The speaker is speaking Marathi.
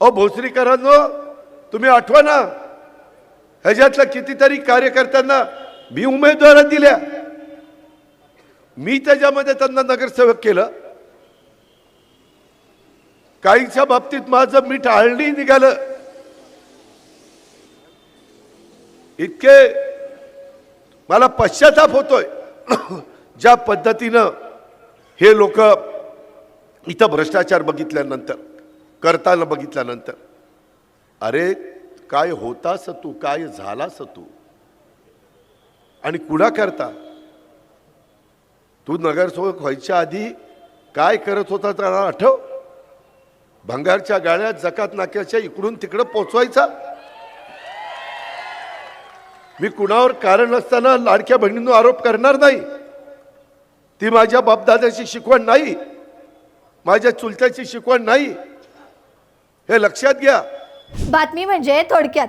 अहो भोसरीकरांनो, तुम्ही आठवा ना, ह्याच्यातल्या कितीतरी कार्यकर्त्यांना मी उमेदवारी दिल्या, मी त्याच्यामध्ये त्यांना नगरसेवक केलं. काहीच्या बाबतीत माझं मीठ आळणी निघालं. इतके मला पश्चाताप होतोय ज्या पद्धतीनं हे लोक इथं भ्रष्टाचार बघितल्यानंतर, करताना बघितल्यानंतर. अरे काय होतास तू, काय झालास तू, आणि कुणा करता तू नगरसेवक व्हायच्या आधी काय करत होता त्याला आठव? भंगारच्या गाड्या जकात नाक्याच्या इकडून तिकडं पोचवायचा. मी कुणावर कारण नसताना लाडक्या बहिणींवर आरोप करणार नाही. ती माझ्या बापदादाची शिकवण नाही, माझ्या चुलत्याची शिकवण नाही, हे लक्षात घ्या. बातमी म्हणजे थोडक्यात.